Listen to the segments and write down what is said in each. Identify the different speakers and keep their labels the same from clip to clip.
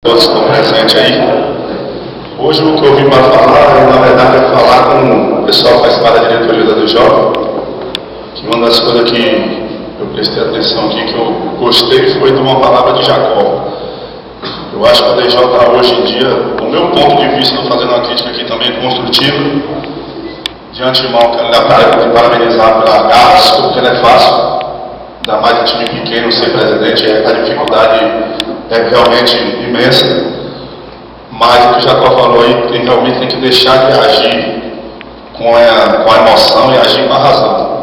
Speaker 1: Todos estão presentes aí. Hoje o que eu vim para falar, na verdade, é falar com o pessoal que faz parte da diretoria da DJ, que uma das coisas que eu prestei atenção aqui, que eu gostei, foi de uma palavra de Jacó. Eu acho que a DJ hoje em dia, do meu ponto de vista, estou fazendo uma crítica aqui também construtiva, de antemão, quero parabenizar pela garra, porque não é fácil, ainda mais em time pequeno, ser presidente, a dificuldade é realmente imensa, mas o que o Jacó falou aí, realmente tem que deixar de agir com a emoção e agir com a razão.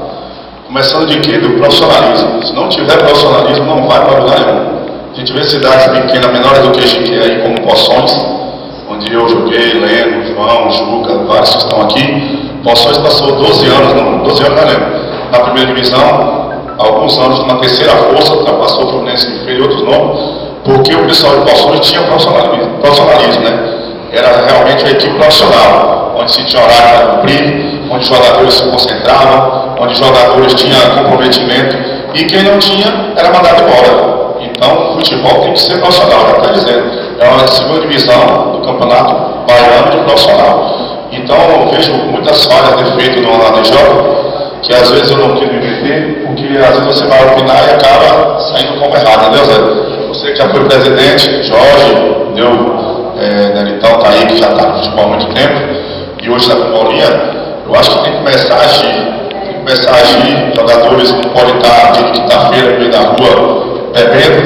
Speaker 1: Começando de quê? Do profissionalismo. Se não tiver profissionalismo, não vai para lugar nenhum. A gente vê cidades pequenas, menores do que a gente aí, como Poções, onde eu joguei, Leno, João, Juca, vários que estão aqui. Poções passou 12 anos, não lembro, na primeira divisão, alguns anos na terceira força, ultrapassou o Fluminense e fez outros nomes, porque o pessoal de Poções tinha profissionalismo, né? Era realmente uma equipe profissional, onde se tinha horário para cumprir, onde os jogadores se concentravam, onde os jogadores tinham comprometimento, e quem não tinha era mandado embora. Então, o futebol tem que ser profissional, já está dizendo. É uma segunda divisão do campeonato baiano de profissional. Então, eu vejo muitas falhas, defeitos no ADJ, que às vezes eu não quero me meter, porque às vezes você vai opinar e acaba saindo como errado, entendeu, Zé? Você que já foi presidente, Jorge, Nelitão está aí, que já está no futebol há muito tempo, e hoje está com Bolinha, eu acho que tem que começar a agir. Jogadores não podem estar dia de quinta-feira no meio da rua bebendo,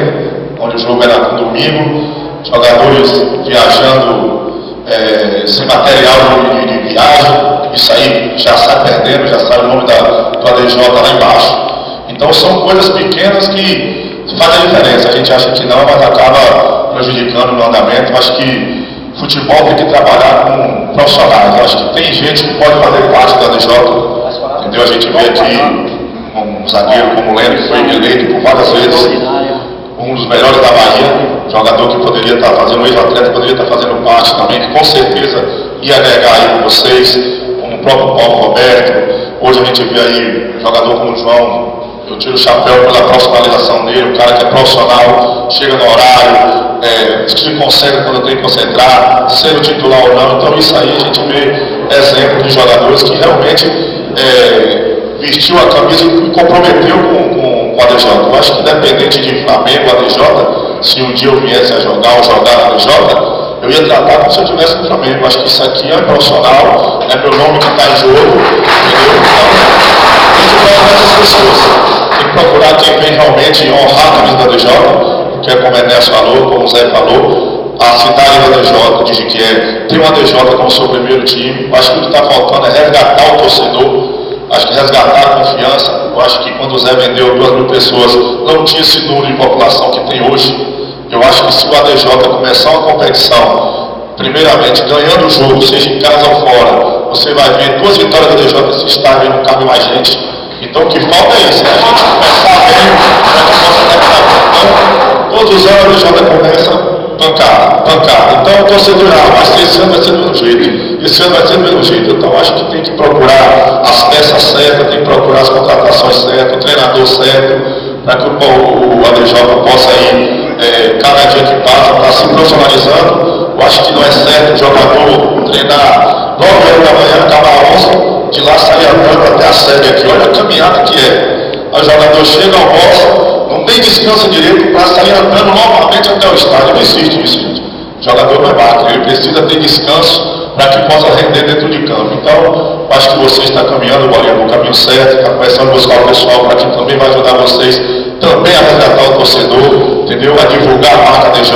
Speaker 1: onde o jogo era no domingo, jogadores viajando sem material de viagem, isso aí já sai perdendo, já sai o nome do ADJ lá embaixo. Então são coisas pequenas que faz a diferença. A gente acha que não, mas acaba prejudicando no andamento. Eu acho que futebol tem que trabalhar com profissionais. Eu acho que tem gente que pode fazer parte da DJ, entendeu? A gente vê aqui um zagueiro como o Leno, que foi eleito por várias vezes um dos melhores da Bahia, jogador que poderia estar fazendo, um ex-atleta poderia estar fazendo parte também, que com certeza ia agregar aí com vocês, como o próprio Paulo Roberto. Hoje a gente vê aí um jogador como o João. Eu tiro o chapéu pela profissionalização dele, o cara que é profissional, chega no horário, se consegue quando tem que concentrar, ser o titular ou não. Então isso aí a gente vê exemplos de jogadores que realmente vestiu a camisa e comprometeu com o ADJ. Eu acho que independente de Flamengo, ADJ, se um dia eu viesse a jogar ou jogar na ADJ, eu ia tratar como se eu estivesse no Flamengo. Eu acho que isso aqui é profissional, é meu nome que está em jogo, entendeu? Então, tem que procurar essas pessoas. Tem que procurar quem vem realmente honrar a camisa da DJ, porque como o Ernesto falou, como o Zé falou, a cidade da DJ diz que tem uma DJ como seu primeiro time. Eu acho que o que está faltando é resgatar o torcedor, acho que resgatar a confiança. Eu acho que quando o Zé vendeu 2.000 pessoas, não tinha esse número de população que tem hoje. Eu acho que se o ADJ começar uma competição, primeiramente ganhando o jogo, seja em casa ou fora, você vai ver 2 vitórias da ADJ nesse estádio, não cabe mais gente. Então o que falta é isso, né? A gente começar bem, para que possa terminar. Então, todos os anos a ADJ começa pancada. Então o torcedor mas esse ano vai ser do mesmo jeito. Esse ano vai ser do mesmo jeito. Então acho que tem que procurar as peças certas, tem que procurar as contratações certas, o treinador certo, para que o ADJ possa ir, cada dia que passa, estar se profissionalizando. Eu acho que não é certo o jogador treinar 9 horas da manhã, acabar 11, de lá sair andando até a sede aqui. Olha a caminhada que é. O jogador chega, almoça, não tem descanso direito para sair andando novamente até o estádio. Não existe isso, gente. O jogador não é máquina, ele precisa ter descanso para que possa render dentro de campo. Então, acho que você está caminhando, Bolinha, no caminho certo, está começando a buscar o pessoal para que também vai ajudar vocês também a resgatar o torcedor, entendeu? A divulgar a marca DJ,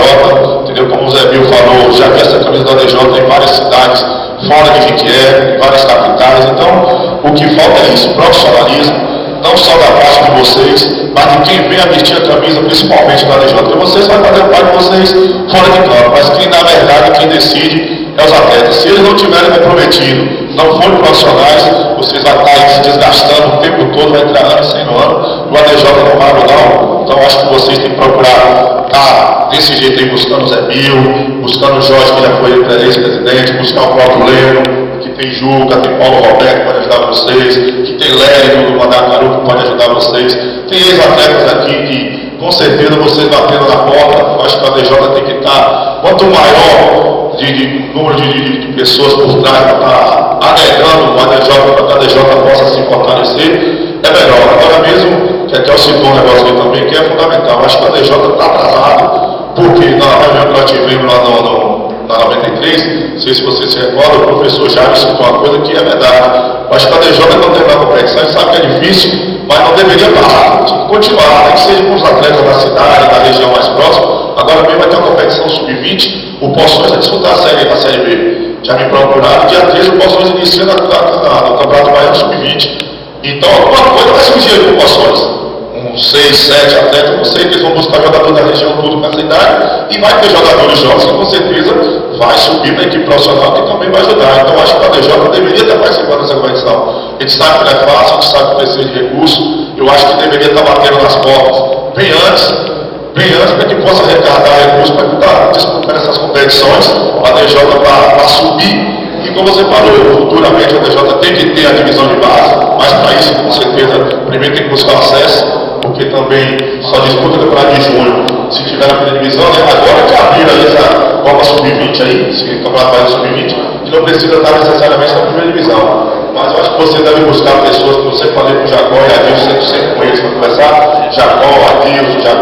Speaker 1: entendeu? Como o Zé Bill falou, já vi essa camisa da DJ em várias cidades, fora de Jequié, em várias capitais. Então, o que falta é isso, profissionalismo, não só da parte de vocês, mas de quem vem a vestir a camisa, principalmente da DJ, porque vocês vão fazer parte de vocês fora de campo, mas quem na verdade, quem decide é os atletas. Se eles não tiverem comprometido, não forem profissionais, vocês vão estar aí se desgastando o tempo todo, vai entrar ano sem ano, o ADJ não vai mudar. Então acho que vocês têm que procurar estar desse jeito aí, buscando o Zé Bill, buscando o Jorge, que já foi ex-presidente, buscar o próprio Leno, que tem Juca, tem Paulo Roberto que pode ajudar vocês, que tem Lélio do Mandacaru que pode ajudar vocês, tem ex-atletas aqui que com certeza vocês batendo na porta. Eu acho que a ADJ tem que estar, quanto maior de número de pessoas por trás para estar agregando o ADJ, para que a ADJ possa se fortalecer, é melhor. Agora mesmo, que até eu citou um negócio aqui também, que é fundamental. Eu acho que a ADJ está atrasado, porque na reunião que nós tivemos lá na 93, não sei se você se recorda, o professor Jair citou uma coisa que é verdade. Eu acho que a ADJ não tem uma competição, a gente sabe que é difícil, mas não deveria parar, tinha que continuar, nem que seja com os atletas da cidade, da região mais próxima. Agora mesmo vai ter uma competição sub-20, o Poções vai disputar a série B. Já me procuraram, dia 13 o Poções inicia no Campeonato Baiano sub-20. Então alguma coisa vai surgir com o Poções. Uns 6, 7 atletas, não sei, que eles vão buscar jogador da região tudo nessa idade, e vai ter jogadores jovens que com certeza vai subir na equipe profissional, que também vai ajudar. Então acho que a ADJ deveria estar participando dessa competição. A gente sabe que não é fácil, a gente sabe que precisa de recursos. Eu acho que deveria estar batendo nas portas bem antes para que possa arrecadar recursos para estar disputando essas competições, a ADJ para subir. E como você falou, futuramente a ADJ tem que ter a divisão de base, mas para isso, com certeza, primeiro tem que buscar acesso, porque também só disputa o campeonato de junho, se tiver na primeira divisão, né? Agora que abriram aí essa Copa Sub-20 aí, esse campeonato Baiano Sub-20, que não precisa estar necessariamente na primeira divisão. Mas eu acho que você deve buscar pessoas, como você falei com o Jacó e Adilson, sempre com eles para conversar, Jacó, Adilson,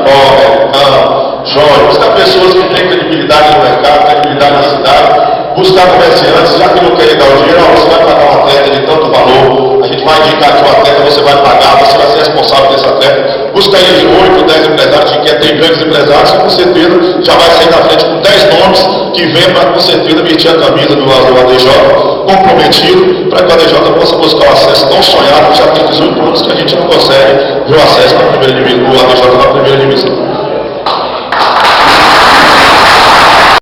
Speaker 1: João, buscar pessoas que têm credibilidade no mercado, credibilidade na cidade, buscar comerciantes, já que não querem dar o dinheiro, você vai pagar um atleta de tanto valor, a gente vai indicar que o atleta você vai pagar, você vai ser responsável desse atleta, busca aí de 8, 10 empresários que quer ter grandes empresários, que com certeza já vai sair na frente com 10 nomes que vem para com certeza vestir a camisa do ADJ, comprometido, para que o ADJ possa buscar o acesso tão sonhado, que já tem 18 anos que a gente não consegue ver o acesso na primeira divisão do ADJ na